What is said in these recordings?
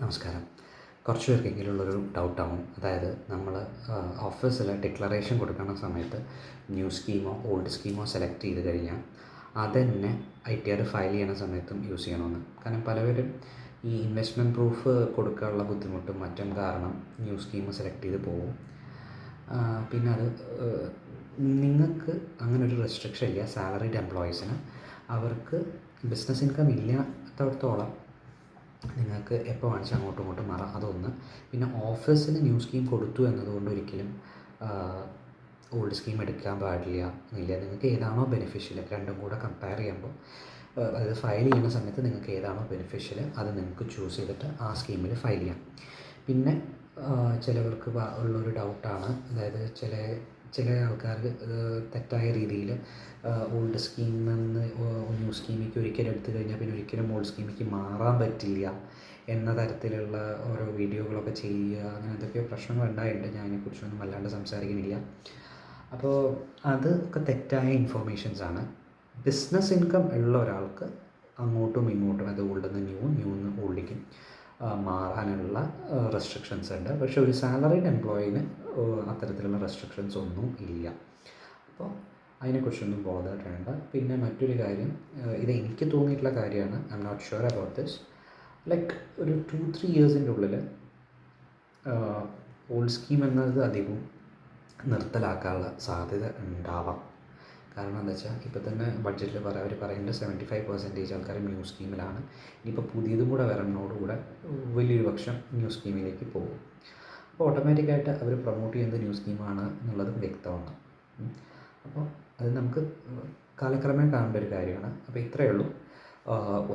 നമസ്കാരം. കുറച്ച് പേർക്കെങ്കിലുള്ളൊരു ഡൗട്ടാവും. അതായത് നമ്മൾ ഓഫീസിൽ ഡിക്ലറേഷൻ കൊടുക്കുന്ന സമയത്ത് ന്യൂ സ്കീമോ ഓൾഡ് സ്കീമോ സെലക്ട് ചെയ്ത് കഴിഞ്ഞാൽ അതുതന്നെ ITR ഫയൽ ചെയ്യുന്ന സമയത്തും യൂസ് ചെയ്യണമെന്ന്. കാരണം പലവരും ഈ ഇൻവെസ്റ്റ്മെൻറ്റ് പ്രൂഫ് കൊടുക്കാനുള്ള ബുദ്ധിമുട്ടും മറ്റും കാരണം ന്യൂ സ്കീം സെലക്ട് ചെയ്ത് പോകും. പിന്നെ അത് നിങ്ങൾക്ക് അങ്ങനൊരു റെസ്ട്രിക്ഷൻ ഇല്ല. സാലറീഡ് എംപ്ലോയീസിന് അവർക്ക് ബിസിനസ് ഇൻകം ഇല്ലാത്തടത്തോളം നിങ്ങൾക്ക് എപ്പോൾ വേണിച്ചാൽ അങ്ങോട്ടും ഇങ്ങോട്ടും മാറാം. അതൊന്ന്. പിന്നെ ഓഫീസിൽ ന്യൂ സ്കീം കൊടുത്തു എന്നതുകൊണ്ട് ഒരിക്കലും ഓൾഡ് സ്കീം എടുക്കാൻ പാടില്ല എന്നില്ല. നിങ്ങൾക്ക് ഏതാണോ ബെനിഫിഷ്യൽ രണ്ടും കൂടെ കമ്പയർ ചെയ്യുമ്പോൾ അതായത് ഫയൽ ചെയ്യുന്ന സമയത്ത് നിങ്ങൾക്ക് ഏതാണോ ബെനിഫിഷ്യൽ അത് നിങ്ങൾക്ക് ചൂസ് ചെയ്തിട്ട് ആ സ്കീമിൽ ഫയൽ ചെയ്യാം. പിന്നെ ചിലവർക്ക് ഉള്ളൊരു ഡൗട്ടാണ്, അതായത് ചില ആൾക്കാർക്ക് തെറ്റായ രീതിയിൽ ഓൾഡ് സ്കീമിൽ നിന്ന് ന്യൂ സ്കീമിലേക്ക് ഒരിക്കലും എടുത്തു കഴിഞ്ഞാൽ പിന്നെ ഒരിക്കലും ഓൾഡ് സ്കീമിലേക്ക് മാറാൻ പറ്റില്ല എന്ന തരത്തിലുള്ള ഓരോ വീഡിയോകളൊക്കെ ചെയ്യുക, അങ്ങനെ എന്തൊക്കെയോ പ്രശ്നങ്ങൾ ഉണ്ടായിട്ടുണ്ട്. ഞാൻ അതിനെക്കുറിച്ചൊന്നും വല്ലാണ്ട് സംസാരിക്കുന്നില്ല. അപ്പോൾ അതൊക്കെ തെറ്റായ ഇൻഫോർമേഷൻസാണ്. ബിസിനസ് ഇൻകം ഉള്ള ഒരാൾക്ക് അങ്ങോട്ടും ഇങ്ങോട്ടും അത് ഓൾഡിൽ നിന്ന് ന്യൂന്ന് ഓൾഡിലേക്കും മാറാനുള്ള റെസ്ട്രിക്ഷൻസ് ഉണ്ട്. പക്ഷേ ഒരു സാലറീഡ് എംപ്ലോയീന് അത്തരത്തിലുള്ള റെസ്ട്രിക്ഷൻസ് ഒന്നും ഇല്ല. അപ്പോൾ അതിനെക്കുറിച്ചൊന്നും ബോധർ വേണ്ട. പിന്നെ മറ്റൊരു കാര്യം, ഇത് എനിക്ക് തോന്നിയിട്ടുള്ള കാര്യമാണ്, I'm not sure about this. Like ഒരു 2-3 ഇയേഴ്സിൻ്റെ ഉള്ളിൽ ഓൾഡ് സ്കീം എന്നത് അധികവും നിർത്തലാക്കാനുള്ള സാധ്യത ഉണ്ടാവാം. കാരണം എന്താ വെച്ചാൽ ഇപ്പോൾ തന്നെ ബഡ്ജറ്റിൽ അവർ പറയുന്നത് 75% ആൾക്കാർ ന്യൂ സ്കീമിലാണ്. ഇനിയിപ്പോൾ പുതിയതും കൂടെ വരുന്നതോടുകൂടെ വലിയൊരു പക്ഷം ന്യൂ സ്കീമിലേക്ക് പോകും. അപ്പോൾ ഓട്ടോമാറ്റിക്കായിട്ട് അവർ പ്രൊമോട്ട് ചെയ്യുന്നത് ന്യൂ സ്കീമാണ് എന്നുള്ളതും വ്യക്തമാണ്. അപ്പോൾ അത് നമുക്ക് കാലക്രമേണ കാണേണ്ട ഒരു കാര്യമാണ്. അപ്പോൾ ഇത്രയേ ഉള്ളൂ.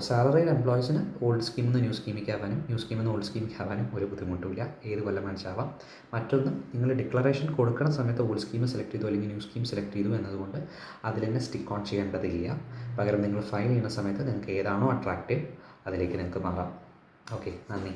സാലറീഡ് എംപ്ലോയീസിന് ഓൾഡ് സ്കീമിൽ നിന്ന് ന്യൂ സ്കീമിലേക്ക് ആവാനും ന്യൂ സ്കീമിൽ നിന്ന് ഓൾഡ് സ്കീമിലേക്ക് ആവാനും ഒരു ബുദ്ധിമുട്ടുമില്ല. ഏത് കൊല്ലം മനസ്സിലാവാം. മറ്റൊന്ന്, നിങ്ങൾ ഡിക്ലറേഷൻ കൊടുക്കുന്ന സമയത്ത് ഓൾഡ് സ്കീം സെലക്ട് ചെയ്തു അല്ലെങ്കിൽ ന്യൂ സ്കീം സെലക്ട് ചെയ്തു എന്നതുകൊണ്ട് അതിൽ തന്നെ സ്റ്റിക്ക് ഓൺ ചെയ്യേണ്ടതില്ല. പകരം നിങ്ങൾ ഫയൽ ചെയ്യുന്ന സമയത്ത് നിങ്ങൾക്ക് ഏതാണോ അട്രാക്റ്റീവ് അതിലേക്ക് നിങ്ങൾക്ക് മാറാം. ഓക്കെ, നന്ദി.